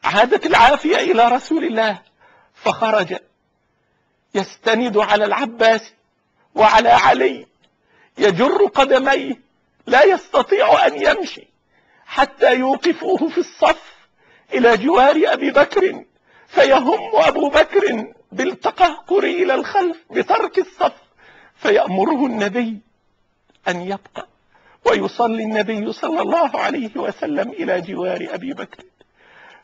عادت العافية إلى رسول الله، فخرج يستند على العباس وعلى علي، يجر قدميه، لا يستطيع أن يمشي حتى يوقفوه في الصف إلى جوار أبي بكر، فيهم أبو بكر بالتقهقر إلى الخلف بترك الصف، فيأمره النبي أن يبقى، ويصلي النبي صلى الله عليه وسلم إلى جوار أبي بكر.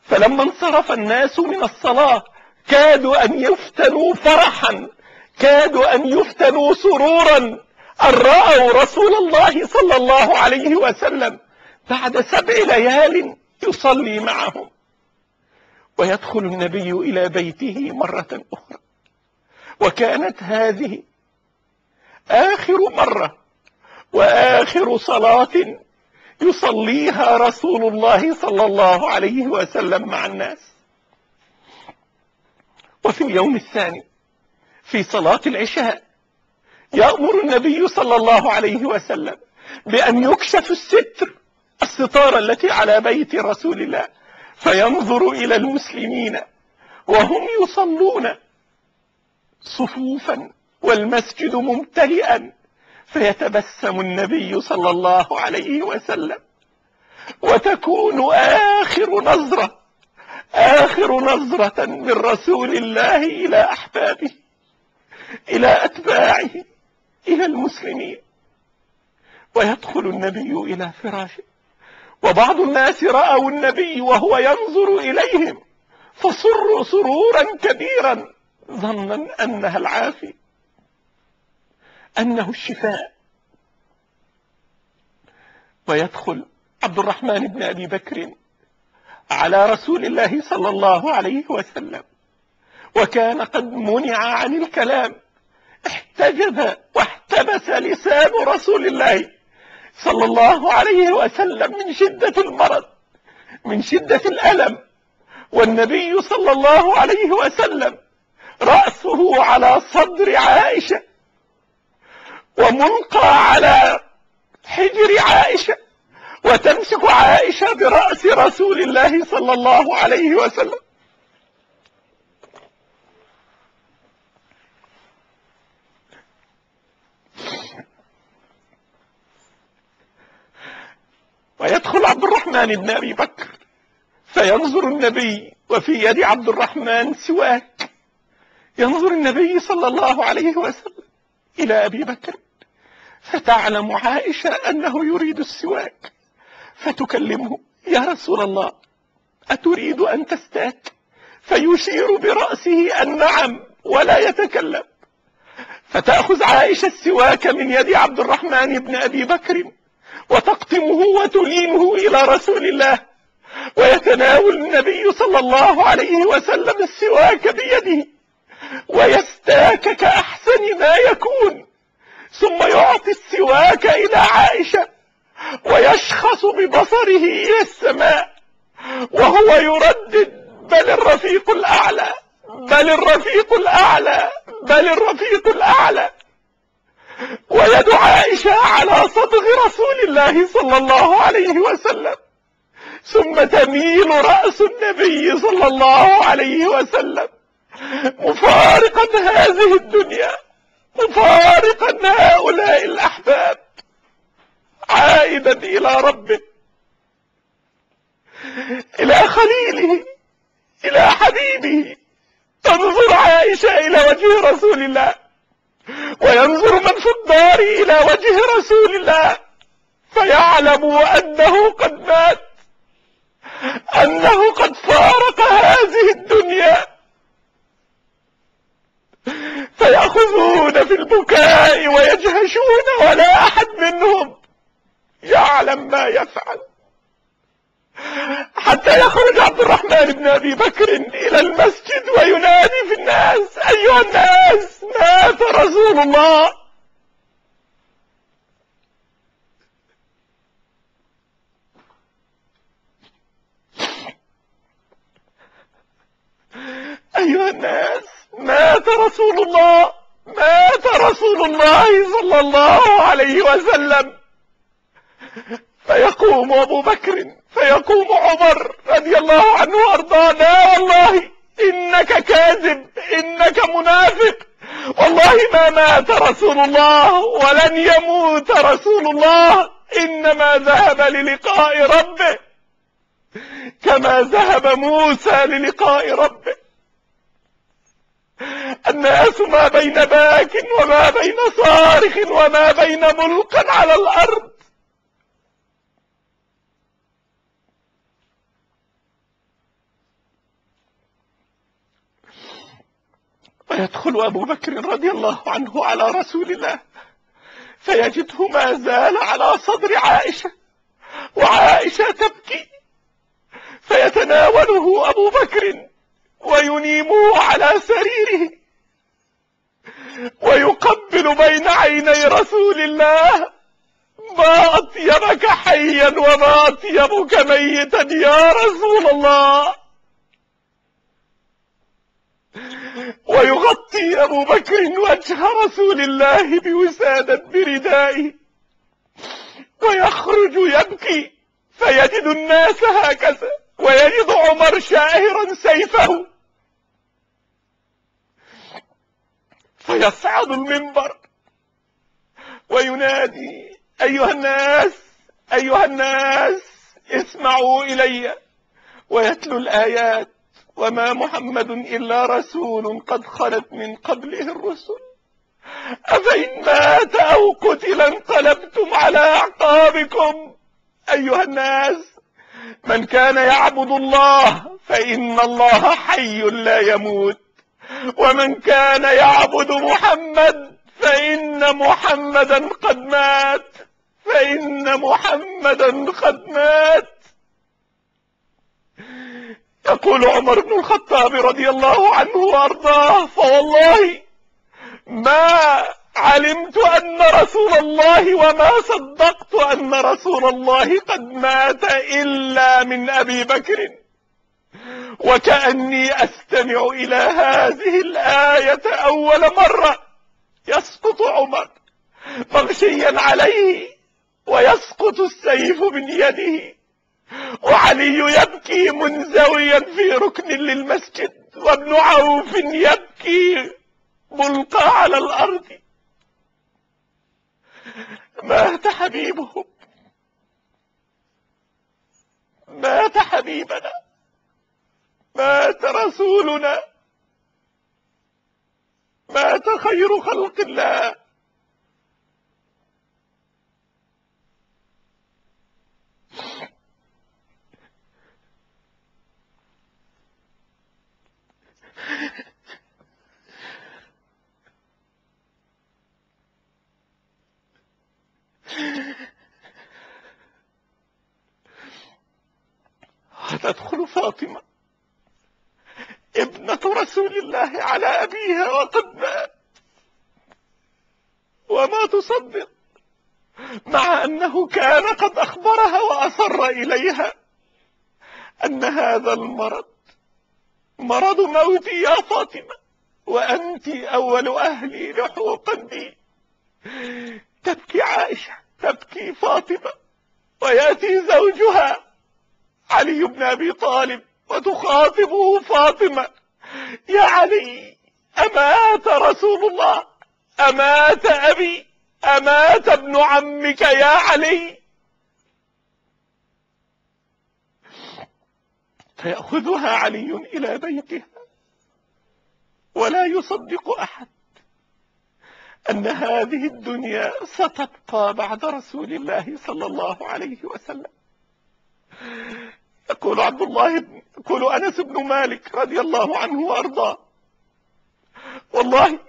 فلما انصرف الناس من الصلاة كادوا أن يفتنوا فرحا، كادوا أن يفتنوا سرورا أن رأوا رسول الله صلى الله عليه وسلم بعد 7 ليال يصلي معهم. ويدخل النبي إلى بيته مرة أخرى، وكانت هذه آخر مرة وآخر صلاة يصليها رسول الله صلى الله عليه وسلم مع الناس. وفي اليوم الثاني في صلاة العشاء يأمر النبي صلى الله عليه وسلم بأن يكشف الستار التي على بيت رسول الله، فينظر إلى المسلمين وهم يصلون صفوفا والمسجد ممتلئا، فيتبسم النبي صلى الله عليه وسلم، وتكون آخر نظرة من رسول الله إلى أحبابه، إلى أتباعه، إلى المسلمين. ويدخل النبي إلى فراشه، وبعض الناس رأوا النبي وهو ينظر إليهم فصروا سرورا كبيرا ظنا أنها العافية، أنه الشفاء. ويدخل عبد الرحمن بن أبي بكر على رسول الله صلى الله عليه وسلم، وكان قد منع عن الكلام، احتجب واحتبس لسان رسول الله صلى الله عليه وسلم من شدة المرض، من شدة الألم. والنبي صلى الله عليه وسلم رأسه على صدر عائشة وملقى على حجر عائشة، وتمسك عائشة برأس رسول الله صلى الله عليه وسلم. ويدخل عبد الرحمن بن أبي بكر فينظر النبي وفي يد عبد الرحمن سواك، ينظر النبي صلى الله عليه وسلم إلى أبي بكر، فتعلم عائشة أنه يريد السواك، فتكلمه: يا رسول الله أتريد أن تستاك؟ فيشير برأسه أن نعم ولا يتكلم، فتأخذ عائشة السواك من يد عبد الرحمن بن أبي بكر وتقطمه وتلينه إلى رسول الله، ويتناول النبي صلى الله عليه وسلم السواك بيده ويستاك كأحسن ما يكون، ثم يعطي السواك إلى عائشة ويشخص ببصره إلى السماء وهو يردد: بل الرفيق الأعلى، بل الرفيق الأعلى، بل الرفيق الأعلى. ويد عائشة على صدغ رسول الله صلى الله عليه وسلم، ثم تميل رأس النبي صلى الله عليه وسلم مفارقا هذه الدنيا، مفارقا هؤلاء الأحباب، عائدا إلى ربه، إلى خليله، إلى حبيبه. تنظر عائشة إلى وجه رسول الله، وينظر من في الدار إلى وجه رسول الله، فيعلم أنه قد مات، أنه قد فارق هذه الدنيا، فيأخذون في البكاء ويجهشون ولا أحد منهم يعلم ما يفعل، حتى يخرج عبد الرحمن بن أبي بكر إلى المسجد وينادي في الناس: أيها الناس، مات رسول الله. أيها الناس، مات رسول الله، مات رسول الله صلى الله عليه وسلم. فيقوم أبو بكر فيقوم عمر رضي الله عنه وارضاه: لا والله إنك كاذب، إنك منافق، والله ما مات رسول الله ولن يموت رسول الله، إنما ذهب للقاء ربه كما ذهب موسى للقاء ربه. الناس ما بين باك وما بين صارخ وما بين ملقى على الأرض. ويدخل أبو بكر رضي الله عنه على رسول الله فيجده ما زال على صدر عائشة، وعائشة تبكي، فيتناوله أبو بكر وينيمه على سريره ويقبل بين عيني رسول الله: ما أطيبك حيا وما أطيبك ميتا يا رسول الله. ويغطي أبو بكر وجه رسول الله بوسادة بردائه ويخرج يبكي، فيجد الناس هكذا، ويجد عمر شاهرا سيفه فيصعد المنبر وينادي: أيها الناس، أيها الناس، اسمعوا إلي، ويتلو الآيات: وما محمد إلا رسول قد خلت من قبله الرسل، أفإن مات أو قتل انقلبتم على أعقابكم. أيها الناس، من كان يعبد الله فإن الله حي لا يموت، ومن كان يعبد محمد فإن محمدا قد مات، فإن محمدا قد مات. يقول عمر بن الخطاب رضي الله عنه وارضاه: فوالله ما علمت أن رسول الله وما صدقت أن رسول الله قد مات إلا من أبي بكر. وكأني أستمع إلى هذه الآية أول مرة. يسقط عمر مغشيا عليه ويسقط السيف من يده، وعلي يبكي منزويا في ركن للمسجد، وابن عوف يبكي ملقى على الأرض. مات حبيبهم، مات حبيبنا، مات رسولنا، مات خير خلق الله. وتدخل فاطمة ابنة رسول الله على أبيها وقد مات، وما تصدق، مع أنه كان قد أخبرها وأصر إليها أن هذا المرض مرض موتي يا فاطمة، وأنت أول أهلي لحوقا بي. تبكي عائشة، تبكي فاطمة، ويأتي زوجها علي بن أبي طالب وتخاطبه فاطمة: يا علي، أمات رسول الله؟ أمات أبي؟ أمات ابن عمك يا علي؟ فيأخذها علي إلى بيتها، ولا يصدق أحد أن هذه الدنيا ستبقى بعد رسول الله صلى الله عليه وسلم. يقول أنس بن مالك رضي الله عنه وأرضاه: والله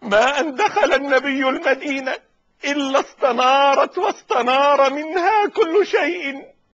ما أن دخل النبي المدينة إلا استنارت واستنار منها كل شيء،